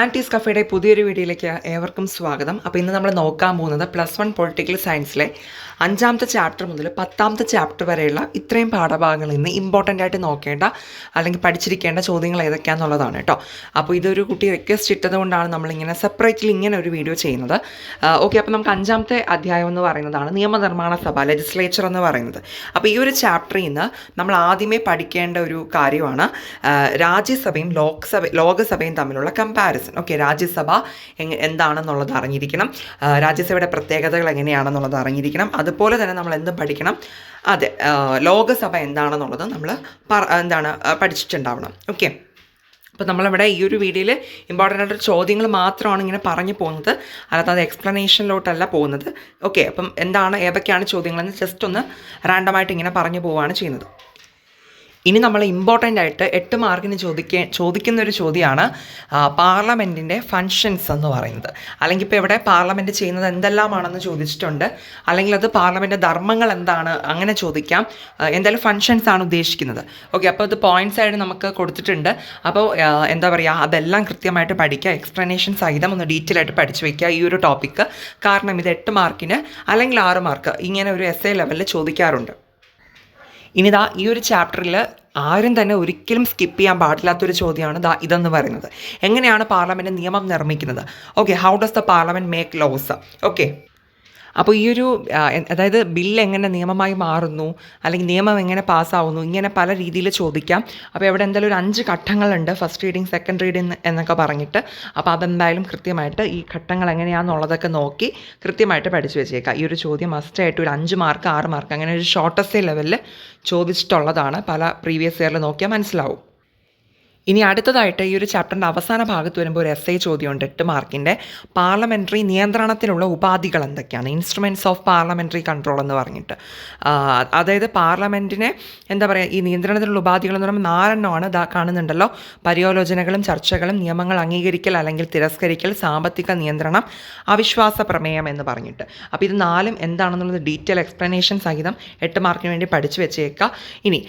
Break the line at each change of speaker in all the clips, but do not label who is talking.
Aunties കഫേയുടെ പുതിയൊരു വീഡിയോയിലേക്ക് ഏവർക്കും സ്വാഗതം. അപ്പോൾ ഇന്ന് നമ്മൾ നോക്കാൻ പോകുന്നത് +1 പൊളിറ്റിക്കൽ സയൻസിലെ 5ാമത്തെ ചാപ്റ്റർ മുതൽ 10ാമത്തെ ചാപ്റ്റർ വരെയുള്ള ഇത്രയും പാഠഭാഗങ്ങളിൽ നിന്ന് ഇമ്പോർട്ടൻ്റ് ആയിട്ട് നോക്കേണ്ട അല്ലെങ്കിൽ പഠിച്ചിരിക്കേണ്ട ചോദ്യങ്ങൾ ഏതൊക്കെയാണെന്നുള്ളതാണ് കേട്ടോ. അപ്പോൾ ഇതൊരു കുട്ടി റിക്വസ്റ്റ് ഇട്ടത് കൊണ്ടാണ് നമ്മളിങ്ങനെ സെപ്പറേറ്റ്ലി ഇങ്ങനെ ഒരു വീഡിയോ ചെയ്യുന്നത്. ഓക്കെ, അപ്പോൾ നമുക്ക് 5ാമത്തെ അധ്യായം എന്ന് പറയുന്നതാണ് നിയമനിർമ്മാണ സഭ, ലെജിസ്ലേച്ചർ എന്ന് പറയുന്നത്. അപ്പോൾ ഈ ഒരു ചാപ്റ്ററിൽ നിന്ന് നമ്മൾ ആദ്യമേ പഠിക്കേണ്ട ഒരു കാര്യമാണ് രാജ്യസഭയും ലോകസഭയും തമ്മിലുള്ള കമ്പാരിസൺ. ഓക്കെ, രാജ്യസഭ എന്താണെന്നുള്ളത് അറിഞ്ഞിരിക്കണം, രാജ്യസഭയുടെ പ്രത്യേകതകൾ എങ്ങനെയാണെന്നുള്ളത് അറിഞ്ഞിരിക്കണം. അതുപോലെ തന്നെ നമ്മൾ എന്തും പഠിക്കണം, അതെ, ലോകസഭ എന്താണെന്നുള്ളത് നമ്മൾ പഠിച്ചിട്ടുണ്ടാവണം. ഓക്കെ, അപ്പോൾ നമ്മളിവിടെ ഈ ഒരു വീഡിയോയിൽ ഇമ്പോർട്ടൻ്റ് ആയിട്ടുള്ള ചോദ്യങ്ങൾ മാത്രമാണ് ഇങ്ങനെ പറഞ്ഞു പോകുന്നത്, അല്ലാതെ അത് എക്സ്പ്ലനേഷനിലോട്ടല്ല പോകുന്നത്. ഓക്കെ, അപ്പം ഏതൊക്കെയാണ് ചോദ്യങ്ങളെന്ന് ജസ്റ്റ് ഒന്ന് റാൻഡമായിട്ട് ഇങ്ങനെ പറഞ്ഞു പോവുകയാണ് ചെയ്യുന്നത്. ഇനി നമ്മൾ ഇമ്പോർട്ടൻ്റ് ആയിട്ട് 8 മാർക്കിന് ചോദിക്കുന്ന ഒരു ചോദ്യമാണ് പാർലമെൻറ്റിൻ്റെ ഫങ്ഷൻസ് എന്ന് പറയുന്നത്. അല്ലെങ്കിൽ ഇപ്പോൾ ഇവിടെ പാർലമെൻറ്റ് ചെയ്യുന്നത് എന്തെല്ലാമാണെന്ന് ചോദിച്ചിട്ടുണ്ട്, അല്ലെങ്കിൽ അത് പാർലമെൻറ്റ് ധർമ്മങ്ങൾ എന്താണ് അങ്ങനെ ചോദിക്കാം. എന്തായാലും ഫങ്ഷൻസ് ആണ് ഉദ്ദേശിക്കുന്നത്. ഓക്കെ, അപ്പോൾ അത് പോയിൻറ്റ്സ് ആയിട്ട് നമുക്ക് കൊടുത്തിട്ടുണ്ട്. അപ്പോൾ അതെല്ലാം കൃത്യമായിട്ട് പഠിക്കുക, എക്സ്പ്ലനേഷൻ സഹിതം ഒന്ന് ഡീറ്റെയിൽ ആയിട്ട് പഠിച്ചു വയ്ക്കുക ഈ ഒരു ടോപ്പിക്ക്. കാരണം ഇത് 8 മാർക്കിന് അല്ലെങ്കിൽ 6 മാർക്ക് ഇങ്ങനെ ഒരു എസ്സേ ലെവലിൽ ചോദിക്കാറുണ്ട്. ഈ ഒരു ചാപ്റ്ററിൽ ആരും തന്നെ ഒരിക്കലും സ്കിപ്പ് ചെയ്യാൻ പാടില്ലാത്തൊരു ചോദ്യമാണ് ഇതെന്ന് പറയുന്നത്. എങ്ങനെയാണ് പാർലമെൻറ്റ് നിയമം നിർമ്മിക്കുന്നത്? Okay, how does the parliament make laws? Okay, അപ്പോൾ ഈ ഒരു അതായത് ബില്ല് എങ്ങനെ നിയമമായി മാറുന്നു, അല്ലെങ്കിൽ നിയമം എങ്ങനെ പാസ്സാവുന്നു, ഇങ്ങനെ പല രീതിയിൽ ചോദിക്കാം. അപ്പോൾ ഇവിടെ എന്തായാലും ഒരു 5 ഘട്ടങ്ങളുണ്ട്, ഫസ്റ്റ് റീഡിങ്, സെക്കൻഡ് റീഡിങ് എന്നൊക്കെ പറഞ്ഞിട്ട്. അപ്പോൾ അതെന്തായാലും കൃത്യമായിട്ട് ഈ ഘട്ടങ്ങൾ എങ്ങനെയാണെന്നുള്ളതൊക്കെ നോക്കി കൃത്യമായിട്ട് പഠിച്ചു വെച്ചേക്കാം. ഈ ഒരു ചോദ്യം മസ്റ്റായിട്ട് ഒരു 5 മാർക്ക് 6 മാർക്ക് അങ്ങനെ ഒരു ഷോർട്ടസ്റ്റ് ലെവലിൽ ചോദിച്ചിട്ടുള്ളതാണ്. പല പ്രീവിയസ് ഇയറിൽ നോക്കിയാൽ മനസ്സിലാവും. ഇനി അടുത്തതായിട്ട് ഈ ഒരു ചാപ്റ്ററിൻ്റെ അവസാന ഭാഗത്ത് വരുമ്പോൾ ഒരു എസ്സേ ചോദ്യമുണ്ട് 8 മാർക്കിൻ്റെ. പാർലമെൻ്ററി നിയന്ത്രണത്തിനുള്ള ഉപാധികൾ എന്തൊക്കെയാണ്? ഇൻസ്ട്രുമെൻറ്റ്സ് ഓഫ് പാർലമെൻ്ററി കൺട്രോൾ എന്ന് പറഞ്ഞിട്ട്. അതായത് പാർലമെൻറ്റിനെ ഈ നിയന്ത്രണത്തിലുള്ള ഉപാധികൾ എന്ന് പറയുമ്പോൾ 4 എണ്ണമാണ്. കാണുന്നുണ്ടല്ലോ, പര്യാലോചനകളും ചർച്ചകളും, നിയമങ്ങൾ അംഗീകരിക്കൽ അല്ലെങ്കിൽ തിരസ്കരിക്കൽ, സാമ്പത്തിക നിയന്ത്രണം, അവിശ്വാസ പ്രമേയം എന്ന് പറഞ്ഞിട്ട്. അപ്പോൾ ഇത് 4 എന്താണെന്നുള്ളത് ഡീറ്റെയിൽ എക്സ്പ്ലനേഷൻ സഹിതം 8 മാർക്കിന് വേണ്ടി പഠിച്ചു വെച്ചേക്കുക. ഇനി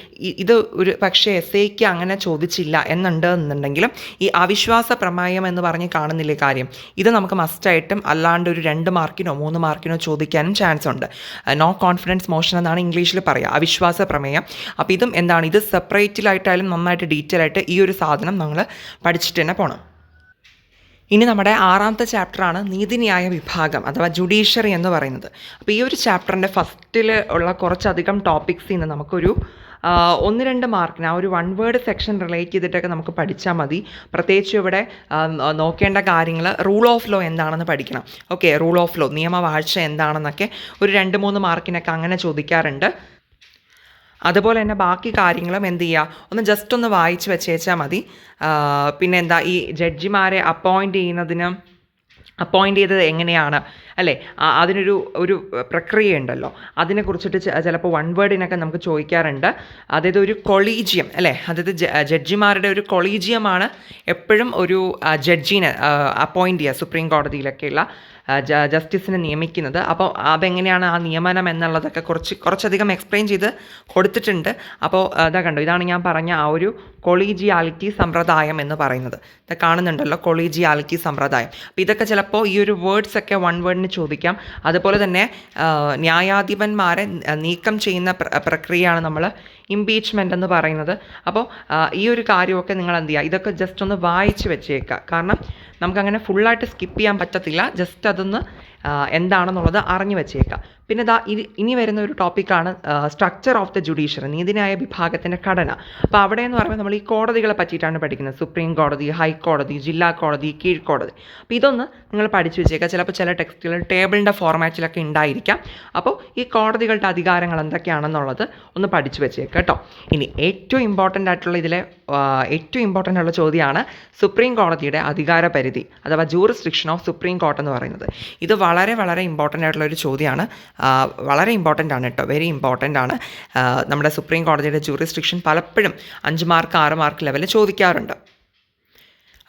ഇത് ഒരു പക്ഷേ എസ്സേക്ക് അങ്ങനെ ചോദിച്ചില്ല എന്നുണ്ടെങ്കിലും ഈ അവിശ്വാസ പ്രമേയം എന്ന് പറഞ്ഞ് കാണുന്നില്ലേ കാര്യം, ഇത് നമുക്ക് മസ്റ്റായിട്ടും അല്ലാണ്ട് ഒരു 2 മാർക്കിനോ 3 മാർക്കിനോ ചോദിക്കാനും ചാൻസ് ഉണ്ട്. നോ കോൺഫിഡൻസ് മോഷൻ എന്നാണ് ഇംഗ്ലീഷിൽ പറയുക, അവിശ്വാസ പ്രമേയം. അപ്പോൾ ഇതും ഇത് സെപ്പറേറ്റിലായിട്ടായാലും നന്നായിട്ട് ഡീറ്റെയിൽ ആയിട്ട് ഈ ഒരു സാധനം നമ്മൾ പഠിച്ചിട്ട് തന്നെ പോകണം. ഇനി നമ്മുടെ 6ാമത്തെ ചാപ്റ്ററാണ് നീതിന്യായ വിഭാഗം അഥവാ ജുഡീഷ്യറി എന്ന് പറയുന്നത്. അപ്പോൾ ഈ ഒരു ചാപ്റ്ററിൻ്റെ ഫസ്റ്റിൽ ഉള്ള കുറച്ചധികം ടോപ്പിക്സിൽ നിന്ന് നമുക്കൊരു 1-2 മാർക്കിന് ആ ഒരു 1 വേർഡ് സെക്ഷൻ റിലേറ്റ് ചെയ്തിട്ടൊക്കെ നമുക്ക് പഠിച്ചാൽ മതി. പ്രത്യേകിച്ച് ഇവിടെ നോക്കേണ്ട കാര്യങ്ങൾ റൂൾ ഓഫ് ലോ എന്താണെന്ന് പഠിക്കണം. ഓക്കെ, റൂൾ ഓഫ് ലോ, നിയമവാഴ്ച എന്താണെന്നൊക്കെ ഒരു 2-3 മാർക്കിനൊക്കെ അങ്ങനെ ചോദിക്കാറുണ്ട്. അതുപോലെ തന്നെ ബാക്കി കാര്യങ്ങളും ഒന്ന് ജസ്റ്റ് ഒന്ന് വായിച്ച് വെച്ചേച്ചാൽ മതി. പിന്നെ ഈ ജഡ്ജിമാരെ അപ്പോയിൻ്റ് ചെയ്തത് എങ്ങനെയാണ്, അല്ലേ, അതിനൊരു പ്രക്രിയ ഉണ്ടല്ലോ, അതിനെക്കുറിച്ചിട്ട് ചിലപ്പോൾ 1 വേർഡിനൊക്കെ നമുക്ക് ചോദിക്കാറുണ്ട്. അതായത് ഒരു കൊളീജിയം, അല്ലേ, അതായത് ജഡ്ജിമാരുടെ ഒരു കൊളീജിയമാണ് എപ്പോഴും ഒരു ജഡ്ജിനെ അപ്പോയിൻ്റ് ചെയ്യുക, സുപ്രീം കോടതിയിലൊക്കെയുള്ള ജസ്റ്റിസിനെ നിയമിക്കുന്നത്. അപ്പോൾ അതെങ്ങനെയാണ് ആ നിയമനം എന്നുള്ളതൊക്കെ കുറച്ചധികം എക്സ്പ്ലെയിൻ ചെയ്ത് കൊടുത്തിട്ടുണ്ട്. അപ്പോൾ കണ്ടോ, ഇതാണ് ഞാൻ പറഞ്ഞ ആ ഒരു കൊളീജിയാലിറ്റി സമ്പ്രദായം എന്ന് പറയുന്നത്. ഇത് കാണുന്നുണ്ടല്ലോ, കൊളീജിയാലിറ്റി സമ്പ്രദായം. അപ്പോൾ ഇതൊക്കെ ചിലപ്പോൾ ഈ ഒരു വേർഡ്സൊക്കെ 1 വേർഡിന് ചോദിക്കാം. അതുപോലെ തന്നെ ന്യായാധിപന്മാരെ നീക്കം ചെയ്യുന്ന പ്രക്രിയയാണ് നമ്മൾ ഇംപീച്ച്മെൻ്റ് എന്ന് പറയുന്നത്. അപ്പോൾ ഈ ഒരു കാര്യമൊക്കെ നിങ്ങൾ ഇതൊക്കെ ജസ്റ്റ് ഒന്ന് വായിച്ച് വെച്ചേക്കുക. കാരണം നമുക്കങ്ങനെ ഫുള്ളായിട്ട് സ്കിപ്പ് ചെയ്യാൻ പറ്റത്തില്ല, ജസ്റ്റ് അതൊന്ന് എന്താണെന്നുള്ളത് അറിഞ്ഞു വെച്ചേക്കാം. പിന്നെ ഇനി വരുന്ന ഒരു ടോപ്പിക്കാണ് സ്ട്രക്ചർ ഓഫ് ദ ജുഡീഷ്യറി, നീതിന്യായ വിഭാഗത്തിൻ്റെ ഘടന. അപ്പോൾ അവിടെ എന്ന് പറയുമ്പോൾ നമ്മൾ ഈ കോടതികളെ പറ്റിയിട്ടാണ് പഠിക്കുന്നത്, സുപ്രീം കോടതി, ഹൈക്കോടതി, ജില്ലാ കോടതി, കീഴ്ക്കോടതി. അപ്പോൾ ഇതൊന്ന് നിങ്ങൾ പഠിച്ചു വെച്ചേക്കുക. ചിലപ്പോൾ ചില ടെക്സ്റ്റുകൾ ടേബിളിൻ്റെ ഫോർമാറ്റിലൊക്കെ ഉണ്ടായിരിക്കാം. അപ്പോൾ ഈ കോടതികളുടെ അധികാരങ്ങൾ എന്തൊക്കെയാണെന്നുള്ളത് ഒന്ന് പഠിച്ചു വെച്ചേക്കുക കേട്ടോ. ഇനി ഏറ്റവും ഇമ്പോർട്ടൻ്റ് ആയിട്ടുള്ള ചോദ്യമാണ് സുപ്രീം കോടതിയുടെ അധികാര പരിധി അഥവാ ജൂറിസ്ഡിക്ഷൻ ഓഫ് സുപ്രീം കോർട്ട് എന്ന് പറയുന്നത്. ഇത് വളരെ വളരെ ഇമ്പോർട്ടൻ്റ് ആയിട്ടുള്ളൊരു ചോദ്യമാണ്. വളരെ ഇമ്പോർട്ടൻ്റ് ആണ് കേട്ടോ, വെരി ഇമ്പോർട്ടൻ്റ് ആണ്. നമ്മുടെ സുപ്രീം കോടതിയുടെ ജൂറിസ്ഡിക്ഷൻ പലപ്പോഴും 5 മാർക്ക് 6 മാർക്ക് ലെവലിൽ ചോദിക്കാറുണ്ട്.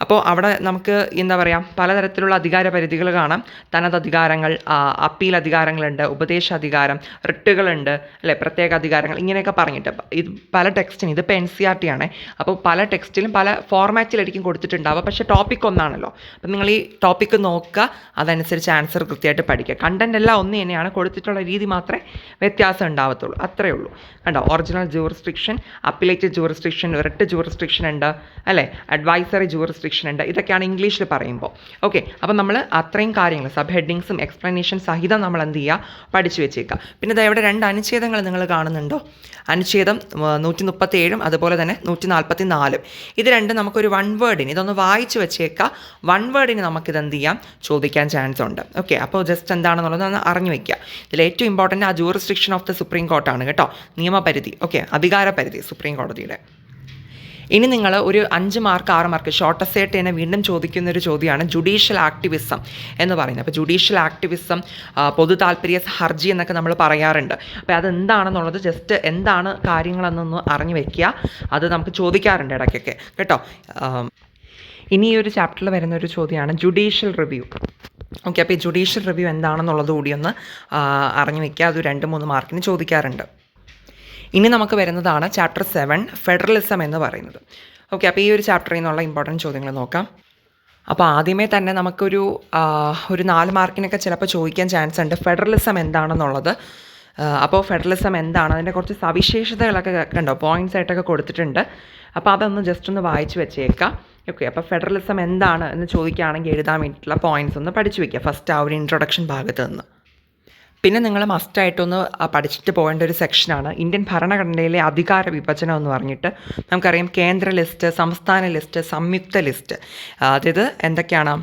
അപ്പോൾ അവിടെ നമുക്ക് എന്താ പറയുക പലതരത്തിലുള്ള അധികാര പരിധികൾ കാണാം. തനതധികാരങ്ങൾ, അപ്പീൽ അധികാരങ്ങളുണ്ട്, ഉപദേശാധികാരം, റിട്ടുകളുണ്ട്, അല്ലേ, പ്രത്യേക അധികാരങ്ങൾ, ഇങ്ങനെയൊക്കെ പറഞ്ഞിട്ട് ഇത് പല ടെക്സ്റ്റിന്, ഇതിപ്പോൾ NCERT ആണ്. അപ്പോൾ പല ടെക്സ്റ്റിലും പല ഫോർമാറ്റിലായിരിക്കും കൊടുത്തിട്ടുണ്ടാവുക. പക്ഷേ ടോപ്പിക് ഒന്നാണല്ലോ. അപ്പം നിങ്ങൾ ഈ ടോപ്പിക്ക് നോക്കുക, അതനുസരിച്ച് ആൻസർ കൃത്യമായിട്ട് പഠിക്കുക. കണ്ടൻറ് എല്ലാം ഒന്ന് തന്നെയാണ്, കൊടുത്തിട്ടുള്ള രീതി മാത്രമേ വ്യത്യാസം ഉണ്ടാവത്തുള്ളൂ. അത്രയേ ഉള്ളൂ. കണ്ടോ, original jurisdiction, appellated jurisdiction, writ jurisdiction ഉണ്ട്, അല്ലേ, അഡ്വൈസറി ജൂറിസ്ഡിക്ഷൻ ഉണ്ട്. ഇതൊക്കെയാണ് ഇംഗ്ലീഷിൽ പറയുമ്പോൾ. ഓക്കെ, അപ്പം നമ്മൾ അത്രയും കാര്യങ്ങൾ സബ് ഹെഡിങ്സും എക്സ്പ്ലനേഷൻ സഹിതം നമ്മൾ എന്ത് ചെയ്യുക, പഠിച്ചു വെച്ചേക്കുക. പിന്നെ ഇവിടെ 2 അനുച്ഛേദങ്ങൾ നിങ്ങൾ കാണുന്നുണ്ടോ? അനുച്ഛേദം 137 അതുപോലെ തന്നെ 144. ഇത് രണ്ടും നമുക്കൊരു 1 വേർഡിന് ഇതൊന്ന് വായിച്ച് വെച്ചേക്കുക. 1 വേർഡിന് നമുക്കിത് എന്ത് ചെയ്യാം, ചോദിക്കാൻ ചാൻസ് ഉണ്ട്. ഓക്കെ, അപ്പോൾ ജസ്റ്റ് എന്താണെന്നുള്ളത് ഒന്ന് അറിഞ്ഞു വയ്ക്കുക. ഇതിൽ ഏറ്റവും ഇമ്പോർട്ടൻറ്റ് ആ ജൂറിസ്ഡിക്ഷൻ ഓഫ് ദ സുപ്രീം കോർട്ടാണ് കേട്ടോ, നിയമപരിധി. ഓക്കെ, അധികാര പരിധി സുപ്രീം കോടതിയുടെ. ഇനി നിങ്ങൾ ഒരു 5 മാർക്ക് 6 മാർക്ക് ഷോർട്ടസ്റ്റ് ആയിട്ട് തന്നെ വീണ്ടും ചോദിക്കുന്നൊരു ചോദ്യമാണ് ജുഡീഷ്യൽ ആക്ടിവിസം എന്ന് പറയുന്നത്. അപ്പോൾ ജുഡീഷ്യൽ ആക്ടിവിസം, പൊതു താല്പര്യ ഹർജി എന്നൊക്കെ നമ്മൾ പറയാറുണ്ട്. അപ്പോൾ അതെന്താണെന്നുള്ളത് ജസ്റ്റ് എന്താണ് കാര്യങ്ങളെന്നൊന്ന് അറിഞ്ഞു വെക്കുക. അത് നമുക്ക് ചോദിക്കാറുണ്ട് ഇടയ്ക്കൊക്കെ കേട്ടോ. ഇനി ഈ ഒരു ചാപ്റ്ററിൽ വരുന്നൊരു ചോദ്യമാണ് ജുഡീഷ്യൽ റിവ്യൂ. ഓക്കെ, അപ്പോൾ ഈ ജുഡീഷ്യൽ റിവ്യൂ എന്താണെന്നുള്ളത് കൂടി ഒന്ന് അറിഞ്ഞു വെക്കുക. അത് 2-3 മാർക്കിന് ചോദിക്കാറുണ്ട്. ഇനി നമുക്ക് വരുന്നതാണ് ചാപ്റ്റർ 7 ഫെഡറലിസം എന്ന് പറയുന്നത്. ഓക്കെ, അപ്പോൾ ഈ ഒരു ചാപ്റ്ററിൽ നിന്നുള്ള ഇമ്പോർട്ടൻറ്റ് ചോദ്യങ്ങൾ നോക്കാം. അപ്പോൾ ആദ്യമേ തന്നെ നമുക്കൊരു 4 മാർക്കിനൊക്കെ ചിലപ്പോൾ ചോദിക്കാൻ ചാൻസ് ഉണ്ട് ഫെഡറലിസം എന്താണെന്നുള്ളത്. അപ്പോൾ ഫെഡറലിസം എന്താണ്, അതിൻ്റെ കുറച്ച് സവിശേഷതകളൊക്കെ കണ്ടോ പോയിൻറ്റ്സ് ആയിട്ടൊക്കെ കൊടുത്തിട്ടുണ്ട്. അപ്പോൾ അതൊന്ന് ജസ്റ്റ് ഒന്ന് വായിച്ച് വെച്ചേക്കാം. ഓക്കെ, അപ്പോൾ ഫെഡറലിസം എന്താണ് എന്ന് ചോദിക്കുകയാണെങ്കിൽ എഴുതാൻ വേണ്ടിയിട്ടുള്ള പോയിൻറ്റ്സ് ഒന്ന് പഠിച്ചു വയ്ക്കുക ഫസ്റ്റ് ആ ഒരു ഇൻട്രൊഡക്ഷൻ ഭാഗത്ത് നിന്ന്. പിന്നെ നിങ്ങൾ മസ്റ്റായിട്ടൊന്ന് പഠിച്ചിട്ട് പോകേണ്ട ഒരു സെക്ഷനാണ് ഇന്ത്യൻ ഭരണഘടനയിലെ അധികാര വിഭജനം എന്ന് പറഞ്ഞിട്ട്. നമുക്കറിയാം കേന്ദ്ര ലിസ്റ്റ്, സംസ്ഥാന ലിസ്റ്റ്, സംയുക്ത ലിസ്റ്റ്. അതായത് എന്തൊക്കെയാണ്,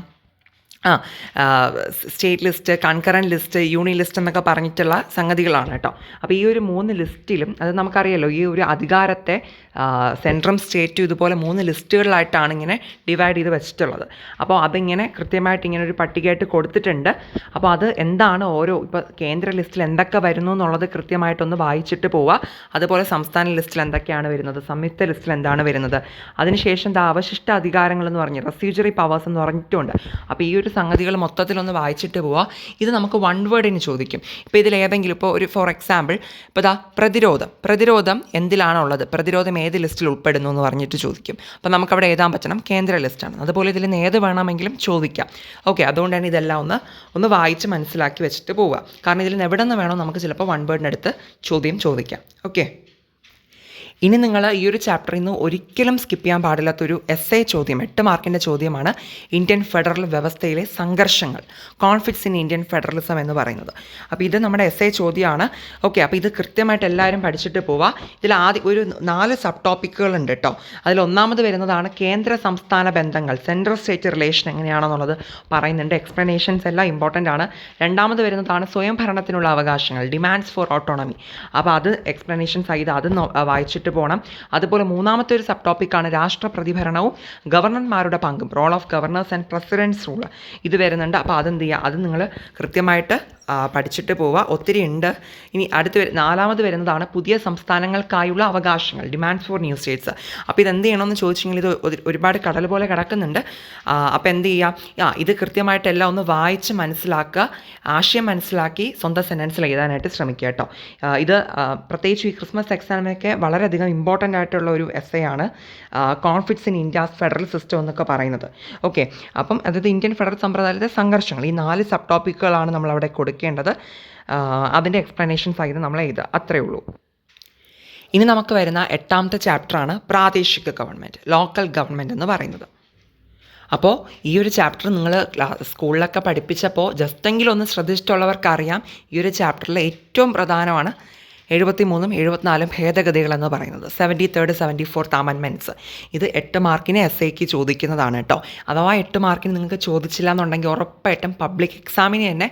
state list, concurrent list, union list എന്നൊക്കെ പറഞ്ഞിട്ടുള്ള സംഗതികളാണ് കേട്ടോ. അപ്പോൾ ഈ ഒരു 3 ലിസ്റ്റിലും അത് നമുക്കറിയാമല്ലോ, ഈ ഒരു അധികാരത്തെ സെൻട്രലും സ്റ്റേറ്റും ഇതുപോലെ 3 ലിസ്റ്റുകളിലായിട്ടാണ് ഇങ്ങനെ ഡിവൈഡ് ചെയ്ത് വെച്ചിട്ടുള്ളത്. അപ്പോൾ അതിങ്ങനെ കൃത്യമായിട്ട് ഇങ്ങനെ ഒരു പട്ടികയായിട്ട് കൊടുത്തിട്ടുണ്ട്. അപ്പോൾ അത് എന്താണ് ഓരോ, ഇപ്പോൾ കേന്ദ്ര ലിസ്റ്റിൽ എന്തൊക്കെ വരുന്നു എന്നുള്ളത് കൃത്യമായിട്ടൊന്ന് വായിച്ചിട്ട് പോവുക. അതുപോലെ സംസ്ഥാന ലിസ്റ്റിൽ എന്തൊക്കെയാണ് വരുന്നത്, സംയുക്ത ലിസ്റ്റിൽ എന്താണ് വരുന്നത്, അതിനുശേഷം അവശിഷ്ട അധികാരങ്ങൾ എന്ന് പറഞ്ഞ് റെസ്യൂജറി പവേഴ്സ് എന്ന് പറഞ്ഞിട്ടുണ്ട്. അപ്പോൾ ഈ ഒരു സംഗതികൾ മൊത്തത്തിലൊന്ന് വായിച്ചിട്ട് പോവുക. ഇത് നമുക്ക് 1 വേർഡിന് ചോദിക്കും. ഇപ്പോൾ ഇതിലേതെങ്കിലും, ഇപ്പോൾ ഒരു ഫോർ എക്സാമ്പിൾ ഇപ്പോൾ പ്രതിരോധം എന്തിലാണുള്ളത്, പ്രതിരോധം ഏത് ലിസ്റ്റിൽ ഉൾപ്പെടുന്നു എന്ന് പറഞ്ഞിട്ട് ചോദിക്കും. അപ്പോൾ നമുക്കവിടെ എഴുതാൻ പറ്റണം കേന്ദ്ര ലിസ്റ്റാണ്. അതുപോലെ ഇതിൽ നിന്ന് ഏത് വേണമെങ്കിലും ചോദിക്കാം. ഓക്കെ, അതുകൊണ്ട് തന്നെ ഇതെല്ലാം ഒന്ന് വായിച്ച് മനസ്സിലാക്കി വെച്ചിട്ട് പോവുക. കാരണം ഇതിൽ നിന്ന് എവിടെ നിന്ന് വേണോ നമുക്ക് ചിലപ്പോൾ 1 വേർഡിനടുത്ത് ചോദ്യം ചോദിക്കാം. ഓക്കെ, ഇനി നിങ്ങൾ ഈ ഒരു ചാപ്റ്ററിൽ നിന്ന് ഒരിക്കലും സ്കിപ്പ് ചെയ്യാൻ പാടില്ലാത്തൊരു എസ്സേ ചോദ്യം, 8 മാർക്കിൻ്റെ ചോദ്യമാണ് ഇന്ത്യൻ ഫെഡറൽ വ്യവസ്ഥയിലെ സംഘർഷങ്ങൾ, കോൺഫ്ലിക്ട്സ് ഇൻ ഇന്ത്യൻ ഫെഡറലിസം എന്ന് പറയുന്നത്. അപ്പോൾ ഇത് നമ്മുടെ എസ്സേ ചോദ്യമാണ്. ഓക്കെ, അപ്പോൾ ഇത് കൃത്യമായിട്ട് എല്ലാവരും പഠിച്ചിട്ട് പോവുക. ഇതിൽ ആദ്യം ഒരു 4 സബ് ടോപ്പിക്കുകളുണ്ട് കേട്ടോ. അതിൽ ഒന്നാമത് വരുന്നതാണ് കേന്ദ്ര സംസ്ഥാന ബന്ധങ്ങൾ, സെൻട്രൽ സ്റ്റേറ്റ് റിലേഷൻ എങ്ങനെയാണെന്നുള്ളത് പറയുന്നുണ്ട്. എക്സ്പ്ലനേഷൻസ് എല്ലാം ഇമ്പോർട്ടൻ്റ് ആണ്. രണ്ടാമത് വരുന്നതാണ് സ്വയം ഭരണത്തിനുള്ള അവകാശങ്ങൾ, ഡിമാൻഡ്സ് ഫോർ ഓട്ടോണമി. അപ്പോൾ അത് എക്സ്പ്ലനേഷൻ സഹിതം അത് വായിച്ചിട്ട് പോകണം. അതുപോലെ മൂന്നാമത്തെ ഒരു സബ് ടോപ്പിക്കാണ് രാഷ്ട്രപ്രതിഭരണവും ഗവർണർമാരുടെ പങ്കും, role of governors and president's rule. ഇത് വരുന്നുണ്ട്. അപ്പോൾ അതെന്ത് ചെയ്യുക, അത് നിങ്ങൾ കൃത്യമായിട്ട് പഠിച്ചിട്ട് പോവുക. ഒത്തിരി ഉണ്ട്. ഇനി നാലാമത് വരുന്നതാണ് പുതിയ സംസ്ഥാനങ്ങൾക്കായുള്ള അവകാശങ്ങൾ, ഡിമാൻഡ്സ് ഫോർ ന്യൂ സ്റ്റേറ്റ്സ്. അപ്പോൾ ഇതെന്ത് ചെയ്യണമെന്ന് ചോദിച്ചെങ്കിൽ ഇത് ഒരുപാട് കടൽ പോലെ കിടക്കുന്നുണ്ട്. അപ്പോൾ എന്ത് ചെയ്യുക, ഇത് കൃത്യമായിട്ടെല്ലാം ഒന്ന് വായിച്ച് മനസ്സിലാക്കുക, ആശയം മനസ്സിലാക്കി സ്വന്തം സെൻറ്റൻസിൽ എഴുതാനായിട്ട് ശ്രമിക്കുക കേട്ടോ. ഇത് പ്രത്യേകിച്ച് ഈ ക്രിസ്മസ് എക്സാമിനൊക്കെ വളരെയധികം ഇമ്പോർട്ടൻ്റ് ആയിട്ടുള്ള ഒരു എസ്സേ ആണ്, conflicts in India's federal system എന്നൊക്കെ പറയുന്നത്. ഓക്കെ, അപ്പം അതായത് ഇന്ത്യൻ ഫെഡറൽ സമ്പ്രദായത്തിലെ സംഘർഷങ്ങൾ, ഈ 4 സബ് ടോപ്പിക്കുകളാണ് നമ്മളവിടെ കൊടുക്കേണ്ടത്. അതിൻ്റെ എക്സ്പ്ലനേഷൻ സഹിതം നമ്മൾ എഴുതുക, അത്രയേ ഉള്ളൂ. ഇനി നമുക്ക് വരുന്ന 8ാമത്തെ ചാപ്റ്ററാണ് പ്രാദേശിക ഗവൺമെൻറ്, ലോക്കൽ ഗവൺമെൻറ് എന്ന് പറയുന്നത്. അപ്പോൾ ഈ ഒരു ചാപ്റ്റർ നിങ്ങൾ സ്കൂളിലൊക്കെ പഠിപ്പിച്ചപ്പോൾ ജസ്റ്റെങ്കിലും ഒന്ന് ശ്രദ്ധിച്ചിട്ടുള്ളവർക്കറിയാം ഈ ഒരു ചാപ്റ്ററിൽ ഏറ്റവും പ്രധാനമാണ് 73ഉം 74ഉം ഭേദഗതികളെന്ന് പറയുന്നത്, 73rd 74th അമെൻമെൻറ്റ്സ്. ഇത് 8 മാർക്കിന് എസ്സേക്ക് ചോദിക്കുന്നതാണ് കേട്ടോ. അഥവാ 8 മാർക്കിന് നിങ്ങൾക്ക് ചോദിച്ചില്ല എന്നുണ്ടെങ്കിൽ ഉറപ്പായിട്ടും പബ്ലിക് എക്സാമിന് തന്നെ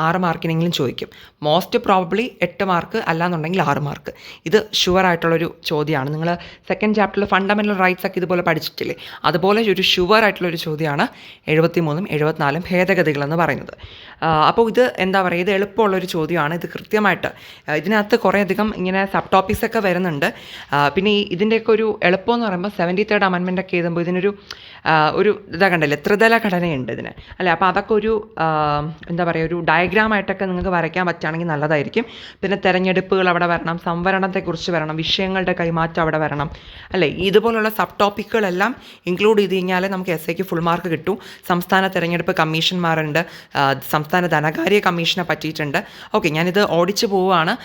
6 മാർക്കിനെങ്കിലും ചോദിക്കും. മോസ്റ്റ് പ്രോബബ്ലി 8 മാർക്ക് അല്ലാന്നുണ്ടെങ്കിൽ 6 മാർക്ക്. ഇത് ഷുവറായിട്ടുള്ളൊരു ചോദ്യമാണ്. നിങ്ങൾ സെക്കൻഡ് ചാപ്റ്ററിൽ ഫണ്ടമെൻ്റൽ റൈറ്റ്സ് ഒക്കെ ഇതുപോലെ പഠിച്ചിട്ടില്ലേ, അതുപോലെ ഒരു ഷുവറായിട്ടുള്ളൊരു ചോദ്യമാണ് 73ഉം 74ഉം ഭേദഗതികളെന്ന് പറയുന്നത്. അപ്പോൾ ഇത് എന്താ പറയുക, ഇത് എളുപ്പമുള്ളൊരു ചോദ്യമാണ്. ഇത് കൃത്യമായിട്ട് ഇതിനകത്ത് കുറേയധികം അധികം ഇങ്ങനെ സബ് ടോപ്പിക്സ് ഒക്കെ വരുന്നുണ്ട്. പിന്നെ ഇതിൻ്റെയൊക്കെ ഒരു എളുപ്പമെന്ന് പറയുമ്പോൾ 73rd അമെൻമെൻ്റ് ഒക്കെ എഴുതുമ്പോൾ ഇതിനൊരു ഒരു ഇതാ കണ്ടല്ലേ, ത്രിതല ഘടനയുണ്ട് ഇതിന് അല്ലേ. അപ്പോൾ അതൊക്കെ ഒരു എന്താ പറയുക, ഒരു ഡയഗ്രാമായിട്ടൊക്കെ നിങ്ങൾക്ക് വരയ്ക്കാൻ പറ്റുകയാണെങ്കിൽ നല്ലതായിരിക്കും. പിന്നെ തെരഞ്ഞെടുപ്പുകൾ അവിടെ വരണം, സംവരണത്തെക്കുറിച്ച് വരണം, വിഷയങ്ങളുടെ കൈമാറ്റം അവിടെ വരണം അല്ലേ. ഇതുപോലുള്ള സബ് ടോപ്പിക്കുകളെല്ലാം ഇൻക്ലൂഡ് ചെയ്ത് കഴിഞ്ഞാൽ നമുക്ക് എസ് എക്ക് ഫുൾ മാർക്ക് കിട്ടും. സംസ്ഥാന തെരഞ്ഞെടുപ്പ് കമ്മീഷന്മാരുണ്ട്, സംസ്ഥാന ധനകാര്യ കമ്മീഷനെ പറ്റിയിട്ടുണ്ട്. ഓക്കെ, ഞാനിത് ഓടിച്ചു പോവുകയാണ്.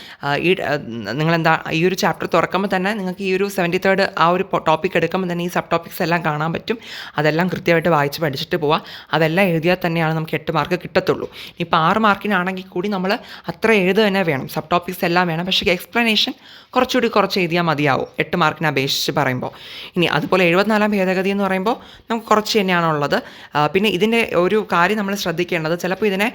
നിങ്ങളെന്താ ഈ ഒരു ചാപ്റ്റർ തുറക്കുമ്പോൾ തന്നെ നിങ്ങൾക്ക് ഈ ഒരു 73rd ആ ഒരു ടോപ്പിക് എടുക്കുമ്പോൾ തന്നെ ഈ സബ് ടോപ്പിക്സ് എല്ലാം കാണാൻ പറ്റും. അതെല്ലാം കൃത്യമായിട്ട് വായിച്ച് പഠിച്ചിട്ട് പോവുക. അതെല്ലാം എഴുതിയാൽ തന്നെയാണ് നമുക്ക് 8 മാർക്ക് കിട്ടത്തുള്ളൂ. ഇപ്പോൾ 6 മാർക്കിനാണെങ്കിൽ കൂടി നമ്മൾ അത്ര എഴുതുക തന്നെ വേണം, സബ് ടോപ്പിക്സ് എല്ലാം വേണം. പക്ഷേ എക്സ്പ്ലനേഷൻ കുറച്ച് എഴുതിയാൽ മതിയാവും 8 മാർക്കിനെ അപേക്ഷിച്ച് പറയുമ്പോൾ. ഇനി അതുപോലെ 74 ഭേദഗതി എന്ന് പറയുമ്പോൾ നമുക്ക് കുറച്ച് തന്നെയാണുള്ളത്. പിന്നെ ഇതിൻ്റെ ഒരു കാര്യം നമ്മൾ ശ്രദ്ധിക്കേണ്ടത്, ചിലപ്പോൾ ഇതിനെ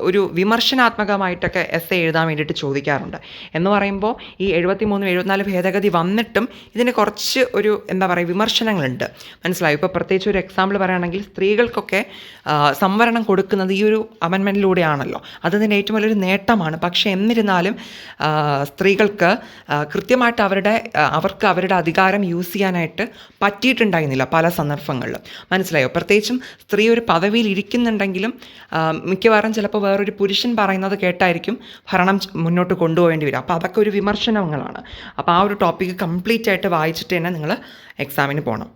ഒരു വിമർശനാത്മകമായിട്ടൊക്കെ എസ് എഴുതാൻ വേണ്ടിയിട്ട് ചോദിക്കാറുണ്ട്. എന്ന് പറയുമ്പോൾ ഈ 73, 74 ഭേദഗതി വന്നിട്ടും ഇതിന് കുറച്ച് ഒരു എന്താ പറയുക വിമർശനങ്ങളുണ്ട്, മനസ്സിലായി. ഇപ്പോൾ പ്രത്യേകിച്ച് ഒരു എക്സാമ്പിൾ പറയുകയാണെങ്കിൽ സ്ത്രീകൾക്കൊക്കെ സംവരണം കൊടുക്കുന്നത് ഈ ഒരു അമെൻമെൻറ്റിലൂടെയാണല്ലോ. അതിൻ്റെ ഏറ്റവും വലിയൊരു നേട്ടമാണ്. പക്ഷേ എന്നിരുന്നാലും സ്ത്രീകൾക്ക് കൃത്യമായിട്ട് അവർക്ക് അവരുടെ അധികാരം യൂസ് ചെയ്യാനായിട്ട് പറ്റിയിട്ടുണ്ടായിരുന്നില്ല പല സന്ദർഭങ്ങളിലും, മനസ്സിലായോ. പ്രത്യേകിച്ചും സ്ത്രീ ഒരു പദവിയിൽ ഇരിക്കുന്നുണ്ടെങ്കിലും മിക്കവാറും ചിലപ്പോൾ വേറൊരു പുരുഷൻ പറയുന്നത് കേട്ടായിരിക്കും ഭരണം മുന്നോട്ട് കൊണ്ടുപോകേണ്ടി വരും. അപ്പോൾ അതൊക്കെ ഒരു വിമർശനങ്ങളാണ്. അപ്പോൾ ആ ഒരു ടോപ്പിക്ക് കംപ്ലീറ്റ് ആയിട്ട് വായിച്ചിട്ട് തന്നെ നിങ്ങൾ എക്സാമിന് പോകണം.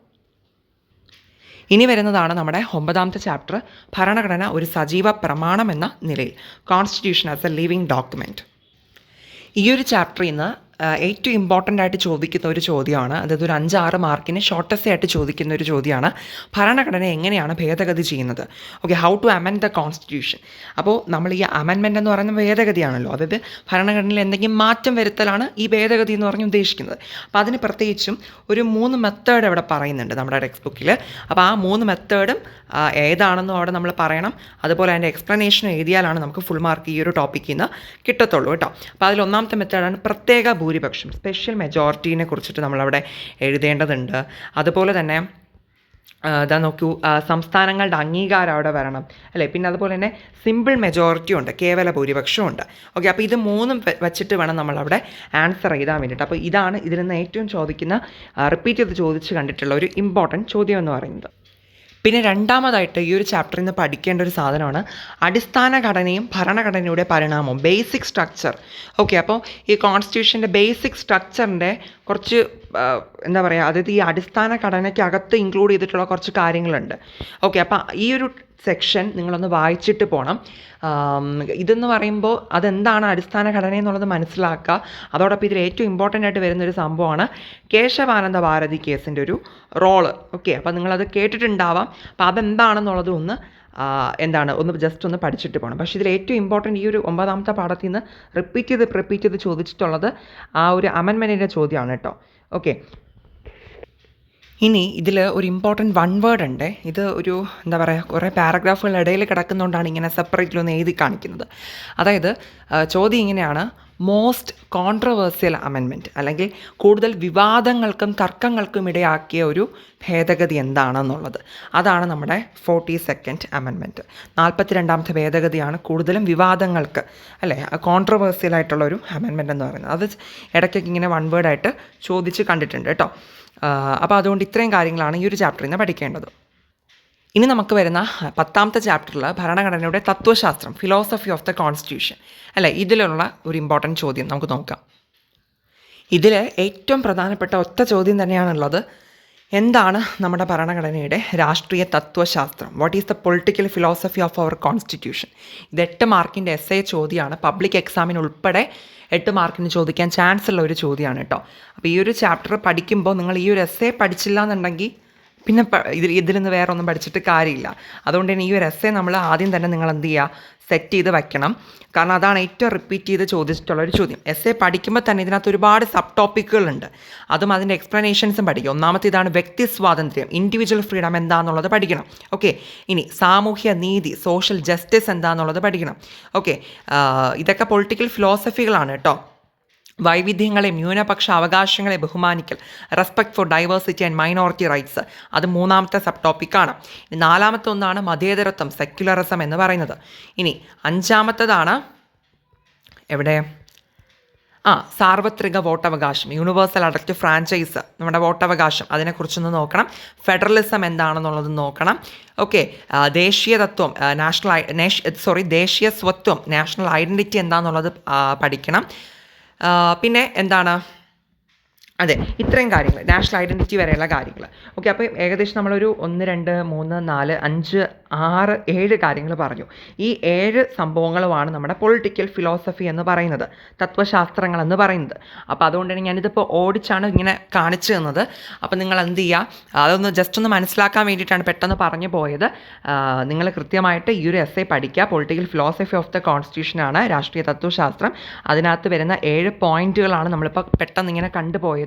ഇനി വരുന്നതാണ് നമ്മുടെ 9ാമത്തെ ചാപ്റ്റർ, ഭരണഘടന ഒരു സജീവ പ്രമാണം എന്ന നിലയിൽ, constitution as A living document. ഈ ഒരു ചാപ്റ്ററിൽ നിന്ന് ഏറ്റവും ഇമ്പോർട്ടൻ്റ് ആയിട്ട് ചോദിക്കുന്ന ഒരു ചോദ്യമാണ്, അതായത് ഒരു 5-6 മാർക്കിന് ഷോർട്ടസ്റ്റ് ആയിട്ട് ചോദിക്കുന്ന ഒരു ചോദ്യമാണ്, ഭരണഘടന എങ്ങനെയാണ് ഭേദഗതി ചെയ്യുന്നത്. Okay, how to amend the constitution. അപ്പോൾ നമ്മൾ ഈ അമെൻമെൻ്റ് എന്ന് പറയുന്ന ഭേദഗതിയാണല്ലോ, അതായത് ഭരണഘടനയിൽ എന്തെങ്കിലും മാറ്റം വരുത്തലാണ് ഈ ഭേദഗതി എന്ന് പറഞ്ഞ് ഉദ്ദേശിക്കുന്നത്. അപ്പോൾ അതിന് പ്രത്യേകിച്ചും ഒരു 3 മെത്തേഡ് അവിടെ പറയുന്നുണ്ട് നമ്മുടെ ടെക്സ്റ്റ് ബുക്കിൽ. അപ്പോൾ ആ 3 മെത്തേഡും ഏതാണെന്നും അവിടെ നമ്മൾ പറയണം. അതുപോലെ അതിൻ്റെ എക്സ്പ്ലനേഷൻ എഴുതിയാലാണ് നമുക്ക് ഫുൾ മാർക്ക് ഈ ഒരു ടോപ്പിക്കിൽ നിന്ന് കിട്ടത്തുള്ളൂ കേട്ടോ. അപ്പോൾ അതിൽ 1ാമത്തെ മെത്തേഡാണ് പ്രത്യേക ഭൂരിപക്ഷം, സ്പെഷ്യൽ മെജോറിറ്റീനെ കുറിച്ചിട്ട് നമ്മളവിടെ എഴുതേണ്ടതുണ്ട്. അതുപോലെ തന്നെ ഇതാ നോക്കൂ, സംസ്ഥാനങ്ങളുടെ അംഗീകാരം അവിടെ വരണം അല്ലേ. പിന്നെ അതുപോലെ തന്നെ സിമ്പിൾ മെജോറിറ്റി ഉണ്ട്, കേവല ഭൂരിപക്ഷവും ഉണ്ട്. ഓക്കെ, അപ്പോൾ ഇത് 3 വെച്ചിട്ട് വേണം നമ്മളവിടെ ആൻസർ എഴുതാൻ വേണ്ടിയിട്ട്. അപ്പോൾ ഇതാണ് ഇതിൽ നിന്ന് ഏറ്റവും റിപ്പീറ്റ് ചെയ്ത് ചോദിച്ച് കണ്ടിട്ടുള്ള ഒരു ഇമ്പോർട്ടൻറ്റ് ചോദ്യം എന്ന് പറയുന്നത്. പിന്നെ രണ്ടാമതായിട്ട് ഈ ഒരു ചാപ്റ്ററിൽ നിന്ന് പഠിക്കേണ്ട ഒരു സാധനമാണ് അടിസ്ഥാന ഘടനയും ഭരണഘടനയുടെ പരിണാമവും, ബേസിക് സ്ട്രക്ചർ. ഓക്കെ, അപ്പോൾ ഈ കോൺസ്റ്റിറ്റ്യൂഷൻ്റെ ബേസിക് സ്ട്രക്ചറിൻ്റെ കുറച്ച് എന്താ പറയുക, അതായത് ഈ അടിസ്ഥാന ഘടനയ്ക്കകത്ത് ഇൻക്ലൂഡ് ചെയ്തിട്ടുള്ള കുറച്ച് കാര്യങ്ങളുണ്ട്. ഓക്കെ, അപ്പോൾ ഈ ഒരു സെക്ഷൻ നിങ്ങളൊന്ന് വായിച്ചിട്ട് പോകണം. ഇതെന്ന് പറയുമ്പോൾ അതെന്താണ് അടിസ്ഥാന ഘടന എന്നുള്ളത് മനസ്സിലാക്കുക. അതോടൊപ്പം ഇതിൽ ഏറ്റവും ഇമ്പോർട്ടൻ്റ് ആയിട്ട് വരുന്നൊരു സംഭവമാണ് കേശവാനന്ദ ഭാരതി കേസിൻ്റെ ഒരു റോള്. ഓക്കെ, അപ്പോൾ നിങ്ങളത് കേട്ടിട്ടുണ്ടാവാം. അപ്പോൾ അതെന്താണെന്നുള്ളത് ഒന്ന് ജസ്റ്റ് ഒന്ന് പഠിച്ചിട്ട് പോകണം. പക്ഷേ ഇതിൽ ഏറ്റവും ഇമ്പോർട്ടൻ്റ് ഈ ഒരു 9ാമത്തെ പാഠത്തിൽ നിന്ന് റിപ്പീറ്റ് ചെയ്ത് ചോദിച്ചിട്ടുള്ളത് ആ ഒരു അമെൻമെൻറ്റിൻ്റെ ചോദ്യമാണ് കേട്ടോ. ഓക്കെ, ഇനി ഇതിൽ ഒരു ഇമ്പോർട്ടൻറ്റ് 1 വേർഡ് ഉണ്ട്. ഇത് ഒരു എന്താ പറയുക, കുറേ പാരഗ്രാഫുകൾ ഇടയിൽ കിടക്കുന്നതുകൊണ്ടാണ് ഇങ്ങനെ സെപ്പറേറ്റിലൊന്ന് എഴുതി കാണിക്കുന്നത്. അതായത് ചോദ്യം ഇങ്ങനെയാണ്, മോസ്റ്റ് കോൺട്രവേഴ്സ്യൽ അമെൻമെൻറ്റ്, അല്ലെങ്കിൽ കൂടുതൽ വിവാദങ്ങൾക്കും തർക്കങ്ങൾക്കും ഇടയാക്കിയ ഒരു ഭേദഗതി എന്താണെന്നുള്ളത്. അതാണ് നമ്മുടെ 42nd അമെൻമെൻറ്റ്. 42ാമത്തെ ഭേദഗതിയാണ് കൂടുതലും വിവാദങ്ങൾക്ക് അല്ലേ, കോൺട്രവേഴ്സ്യൽ ആയിട്ടുള്ള ഒരു അമെൻമെൻറ്റ് എന്ന് പറയുന്നത്. അത് ഇടയ്ക്കൊക്കെ ഇങ്ങനെ 1 വേർഡായിട്ട് ചോദിച്ച് കണ്ടിട്ടുണ്ട് കേട്ടോ. അപ്പോൾ അതുകൊണ്ട് ഇത്രയും കാര്യങ്ങളാണ് ഈ ഒരു ചാപ്റ്ററിൽ നിന്ന് പഠിക്കേണ്ടത്. ഇനി നമുക്ക് വരുന്ന 10ാമത്തെ ചാപ്റ്ററിൽ ഭരണഘടനയുടെ തത്വശാസ്ത്രം, ഫിലോസഫി ഓഫ് ദ കോൺസ്റ്റിറ്റ്യൂഷൻ അല്ലേ, ഇതിലുള്ള ഒരു ഇമ്പോർട്ടൻറ്റ് ചോദ്യം നമുക്ക് നോക്കാം. ഇതിൽ ഏറ്റവും പ്രധാനപ്പെട്ട ഒറ്റ ചോദ്യം തന്നെയാണുള്ളത്, എന്താണ് നമ്മുടെ ഭരണഘടനയുടെ രാഷ്ട്രീയ തത്വശാസ്ത്രം, what is the political philosophy of our constitution. ഇത് 8 മാർക്കിൻ്റെ essay ചോദ്യമാണ്. പബ്ലിക് എക്സാമിന് ഉൾപ്പെടെ 8 മാർക്കിന് ചോദിക്കാൻ ചാൻസ് ഉള്ള ഒരു ചോദ്യമാണ് കേട്ടോ. അപ്പോൾ ഈ ഒരു ചാപ്റ്റർ പഠിക്കുമ്പോൾ നിങ്ങൾ ഈ ഒരു essay പഠിച്ചില്ല എന്നുണ്ടെങ്കിൽ പിന്നെ ഇതിൽ നിന്ന് വേറെ ഒന്നും പഠിച്ചിട്ട് കാര്യമില്ല. അതുകൊണ്ട് തന്നെ ഈ ഒരു essay നമ്മൾ ആദ്യം തന്നെ നിങ്ങൾ എന്ത് ചെയ്യുക, സെറ്റ് ചെയ്ത് വയ്ക്കണം. കാരണം അതാണ് ഏറ്റവും റിപ്പീറ്റ് ചെയ്ത് ചോദിച്ചിട്ടുള്ളൊരു ചോദ്യം. essay പഠിക്കുമ്പോൾ തന്നെ ഇതിനകത്ത് ഒരുപാട് സബ് ടോപ്പിക്കുകളുണ്ട്, അതും അതിൻ്റെ എക്സ്പ്ലനേഷൻസും പഠിക്കും. ഒന്നാമത്തെ ഇതാണ് വ്യക്തി സ്വാതന്ത്ര്യം, ഇൻഡിവിജ്വൽ ഫ്രീഡം എന്താണെന്നുള്ളത് പഠിക്കണം. ഓക്കെ, ഇനി സാമൂഹ്യ നീതി, സോഷ്യൽ ജസ്റ്റിസ് എന്താണെന്നുള്ളത് പഠിക്കണം. ഓക്കെ, ഇതൊക്കെ പൊളിറ്റിക്കൽ ഫിലോസഫികളാണ് കേട്ടോ. വൈവിധ്യങ്ങളെ, ന്യൂനപക്ഷ അവകാശങ്ങളെ ബഹുമാനിക്കൽ, respect for diversity and minority rights, അത് 3ാമത്തെ സബ് ടോപ്പിക്കാണ്. 4ാമത്തെ ഒന്നാണ് മതേതരത്വം, സെക്യുലറിസം എന്ന് പറയുന്നത്. ഇനി 5ാമത്തേതാണ് സാർവത്രിക വോട്ടവകാശം, യൂണിവേഴ്സൽ അഡൽട്ട് ഫ്രാഞ്ചൈസ്, നമ്മുടെ വോട്ടവകാശം, അതിനെക്കുറിച്ചൊന്ന് നോക്കണം. ഫെഡറലിസം എന്താണെന്നുള്ളത് നോക്കണം. ഓക്കെ, ദേശീയ തത്വം, ദേശീയ സ്വത്വം, നാഷണൽ ഐഡൻറ്റിറ്റി എന്താണെന്നുള്ളത് പഠിക്കണം. പിന്നെ എന്താണ്, അതെ, ഇത്രയും കാര്യങ്ങൾ, നാഷണൽ ഐഡൻറ്റിറ്റി വരെയുള്ള കാര്യങ്ങൾ. ഓക്കെ, അപ്പോൾ ഏകദേശം നമ്മളൊരു 1 2 3 4 5 6 7 കാര്യങ്ങൾ പറഞ്ഞു. ഈ 7 സംഭവങ്ങളുമാണ് നമ്മുടെ പൊളിറ്റിക്കൽ ഫിലോസഫി എന്ന് പറയുന്നത്, തത്വശാസ്ത്രങ്ങൾ എന്ന് പറയുന്നത്. അപ്പോൾ അതുകൊണ്ടാണ് ഞാനിതിപ്പോൾ ഓടിച്ചാണ് ഇങ്ങനെ കാണിച്ചു തന്നത്. അപ്പോൾ നിങ്ങൾ എന്ത് ചെയ്യുക, അതൊന്ന് ജസ്റ്റ് ഒന്ന് മനസ്സിലാക്കാൻ വേണ്ടിയിട്ടാണ് പെട്ടെന്ന് പറഞ്ഞു പോയത്. നിങ്ങൾ കൃത്യമായിട്ട് ഈ ഒരു എസ്സേ പഠിക്കുക. പൊളിറ്റിക്കൽ ഫിലോസഫി ഓഫ് ദ കോൺസ്റ്റിറ്റ്യൂഷനാണ്, രാഷ്ട്രീയ തത്വശാസ്ത്രം. അതിനകത്ത് വരുന്ന 7 പോയിൻറ്റുകളാണ് നമ്മളിപ്പോൾ പെട്ടെന്ന് ഇങ്ങനെ കണ്ടുപോയത്.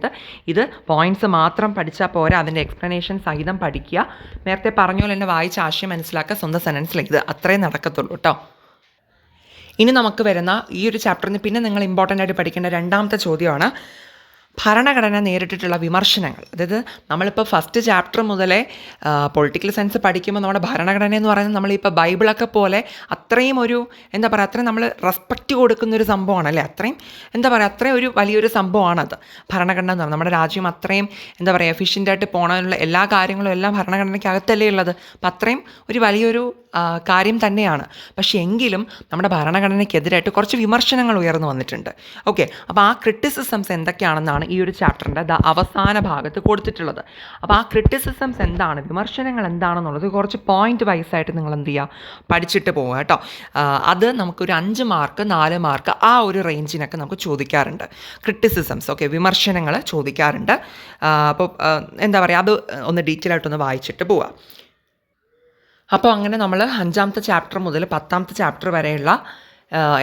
ഇത് പോയിന്റ്സ് മാത്രം പഠിച്ചാൽ പോരാ, അതിൻ്റെ എക്സ്പ്ലനേഷൻ സഹിതം പഠിക്കുക. നേരത്തെ പറഞ്ഞ പോലെ തന്നെ വായിച്ച ആശയം മനസ്സിലാക്കുക, സ്വന്തം സെൻറ്റൻസിൽ ഇത് അത്രയും നടക്കത്തുള്ളൂ കേട്ടോ. ഇനി നമുക്ക് വരുന്ന ഈ ഒരു ചാപ്റ്ററിന് പിന്നെ നിങ്ങൾ ഇമ്പോർട്ടൻ്റ് ആയിട്ട് പഠിക്കേണ്ട രണ്ടാമത്തെ ചോദ്യമാണ് ഭരണഘടന നേരിട്ടിട്ടുള്ള വിമർശനങ്ങൾ. അതായത് നമ്മളിപ്പോൾ ഫസ്റ്റ് ചാപ്റ്റർ മുതലേ പൊളിറ്റിക്കൽ സയൻസ് പഠിക്കുമ്പോൾ നമ്മുടെ ഭരണഘടന എന്ന് പറയുന്നത് നമ്മളിപ്പോൾ ബൈബിളൊക്കെ പോലെ അത്രയും ഒരു എന്താ പറയുക, അത്രയും നമ്മൾ റെസ്പെക്റ്റ് കൊടുക്കുന്നൊരു സംഭവമാണ് അല്ലേ, അത്രയും എന്താ പറയുക, അത്രയും ഒരു വലിയൊരു സംഭവമാണത് ഭരണഘടന എന്ന് പറയുന്നത്. നമ്മുടെ രാജ്യം അത്രയും എന്താ പറയുക എഫിഷ്യൻ്റായിട്ട് പോകാനുള്ള എല്ലാ കാര്യങ്ങളും എല്ലാം ഭരണഘടനയ്ക്കകത്തല്ലേ ഉള്ളത്. അപ്പം അത്രയും ഒരു വലിയൊരു കാര്യം തന്നെയാണ്. പക്ഷേ എങ്കിലും നമ്മുടെ ഭരണഘടനയ്ക്കെതിരായിട്ട് കുറച്ച് വിമർശനങ്ങൾ ഉയർന്നു വന്നിട്ടുണ്ട്. ഓക്കെ, അപ്പോൾ ആ ക്രിറ്റിസിസംസ് എന്തൊക്കെയാണെന്നാണ് ഈ ഒരു ചാപ്റ്ററിൻ്റെ അവസാന ഭാഗത്ത് കൊടുത്തിട്ടുള്ളത്. അപ്പോൾ ആ ക്രിറ്റിസിസംസ് എന്താണ്, വിമർശനങ്ങൾ എന്താണെന്നുള്ളത് കുറച്ച് പോയിന്റ് വൈസായിട്ട് നിങ്ങൾ എന്ത് ചെയ്യുക, പഠിച്ചിട്ട് പോവുക കേട്ടോ. അത് നമുക്കൊരു 5 മാർക്ക് 4 മാർക്ക് ആ ഒരു റേഞ്ചിനൊക്കെ നമുക്ക് ചോദിക്കാറുണ്ട് ക്രിറ്റിസിസംസ്. ഓക്കെ, വിമർശനങ്ങൾ ചോദിക്കാറുണ്ട്. അപ്പോൾ എന്താ പറയുക, അത് ഒന്ന് ഡീറ്റെയിൽ ആയിട്ടൊന്ന് വായിച്ചിട്ട് പോവാം. അപ്പോൾ അങ്ങനെ നമ്മൾ 5ാമത്തെ ചാപ്റ്റർ മുതൽ 10ാമത്തെ ചാപ്റ്റർ വരെയുള്ള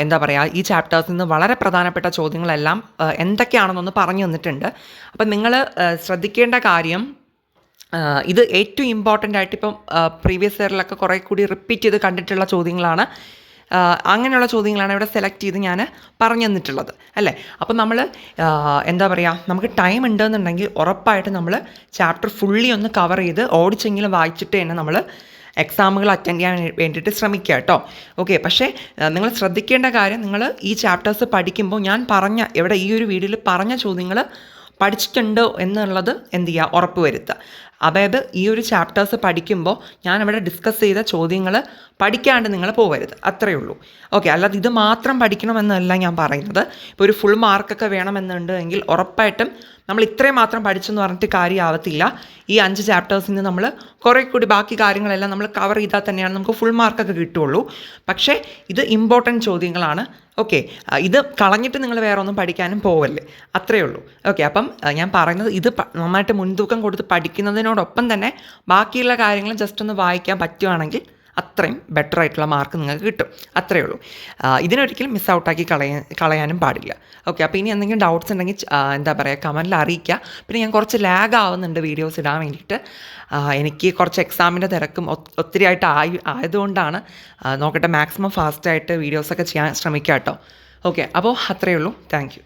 എന്താ പറയുക ഈ ചാപ്റ്റേഴ്സിൽ നിന്ന് വളരെ പ്രധാനപ്പെട്ട ചോദ്യങ്ങളെല്ലാം എന്തൊക്കെയാണെന്നൊന്ന് പറഞ്ഞു തന്നിട്ടുണ്ട്. അപ്പം നിങ്ങൾ ശ്രദ്ധിക്കേണ്ട കാര്യം, ഇത് ഏറ്റവും ഇമ്പോർട്ടൻ്റ് ആയിട്ട് ഇപ്പം പ്രീവിയസ് ഇയറിലൊക്കെ കുറേ കൂടി റിപ്പീറ്റ് ചെയ്ത് കണ്ടിട്ടുള്ള ചോദ്യങ്ങളാണ്. അങ്ങനെയുള്ള ചോദ്യങ്ങളാണ് ഇവിടെ സെലക്ട് ചെയ്ത് ഞാൻ പറഞ്ഞു തന്നിട്ടുള്ളത് അല്ലേ. അപ്പം നമ്മൾ എന്താ പറയുക, നമുക്ക് ടൈം ഉണ്ടെന്നുണ്ടെങ്കിൽ ഉറപ്പായിട്ട് നമ്മൾ ചാപ്റ്റർ ഫുള്ളി ഒന്ന് കവർ ചെയ്ത് ഓടിച്ചെങ്കിലും വായിച്ചിട്ട് തന്നെ നമ്മൾ എക്സാമുകൾ അറ്റൻഡ് ചെയ്യാൻ വേണ്ടിയിട്ട് ശ്രമിക്കുക കേട്ടോ. ഓക്കെ, പക്ഷേ നിങ്ങൾ ശ്രദ്ധിക്കേണ്ട കാര്യം, നിങ്ങൾ ഈ ചാപ്റ്റേഴ്സ് പഠിക്കുമ്പോൾ ഞാൻ പറഞ്ഞ ഇവിടെ ഈ ഒരു വീഡിയോയിൽ പറഞ്ഞ ചോദ്യങ്ങൾ പഠിച്ചിട്ടുണ്ടോ എന്നുള്ളത് എന്ത് ചെയ്യുക, ഉറപ്പ് വരുത്തുക. അതായത് ഈ ഒരു ചാപ്റ്റേഴ്സ് പഠിക്കുമ്പോൾ ഞാനിവിടെ ഡിസ്കസ് ചെയ്ത ചോദ്യങ്ങൾ പഠിക്കാണ്ട് നിങ്ങൾ പോകരുത്, അത്രയേ ഉള്ളൂ. ഓക്കെ, അല്ലാതെ ഇത് മാത്രം പഠിക്കണമെന്നല്ല ഞാൻ പറയുന്നത്. ഇപ്പോൾ ഒരു ഫുൾ മാർക്കൊക്കെ വേണമെന്നുണ്ട് എങ്കിൽ ഉറപ്പായിട്ടും നമ്മൾ ഇത്രയും മാത്രം പഠിച്ചെന്ന് പറഞ്ഞിട്ട് കാര്യമാവത്തില്ല. ഈ 5 ചാപ്റ്റേഴ്സിൽ നിന്ന് നമ്മൾ കുറേ കൂടി ബാക്കി കാര്യങ്ങളെല്ലാം നമ്മൾ കവർ ചെയ്താൽ തന്നെയാണ് നമുക്ക് ഫുൾ മാർക്കൊക്കെ കിട്ടുള്ളൂ. പക്ഷേ ഇത് ഇമ്പോർട്ടൻറ്റ് ചോദ്യങ്ങളാണ്. ഓക്കെ, ഇത് കളഞ്ഞിട്ട് നിങ്ങൾ വേറെ ഒന്നും പഠിക്കാനും പോവല്ലേ, അത്രയേ ഉള്ളൂ. ഓക്കെ, അപ്പം ഞാൻ പറയുന്നത് ഇത് നന്നായിട്ട് മുൻതൂക്കം കൊടുത്ത് പഠിക്കുന്നതിനോടൊപ്പം തന്നെ ബാക്കിയുള്ള കാര്യങ്ങൾ ജസ്റ്റ് ഒന്ന് വായിക്കാൻ പറ്റുകയാണെങ്കിൽ അത്രയും ബെറ്റർ ആയിട്ടുള്ള മാർക്ക് നിങ്ങൾക്ക് കിട്ടും, അത്രയേ ഉള്ളൂ. ഇതിനൊരിക്കലും മിസ് ഔട്ടാക്കി കളയാനും പാടില്ല. ഓക്കെ, അപ്പോൾ ഇനി എന്തെങ്കിലും ഡൗട്ട്സ് ഉണ്ടെങ്കിൽ എന്താ പറയുക കമൻറ്റിൽ അറിയിക്കുക. പിന്നെ ഞാൻ കുറച്ച് ലാഗ് ആവുന്നുണ്ട് വീഡിയോസ് ഇടാൻ വേണ്ടിയിട്ട്. എനിക്ക് കുറച്ച് എക്സാമിൻ്റെ തിരക്കും ഒത്തിരി ആയിട്ട് ആയതുകൊണ്ടാണ്. നോക്കട്ടെ, മാക്സിമം ഫാസ്റ്റായിട്ട് വീഡിയോസൊക്കെ ചെയ്യാൻ ശ്രമിക്കാം കേട്ടോ. ഓക്കെ, അപ്പോൾ അത്രയേ ഉള്ളൂ. Thank you.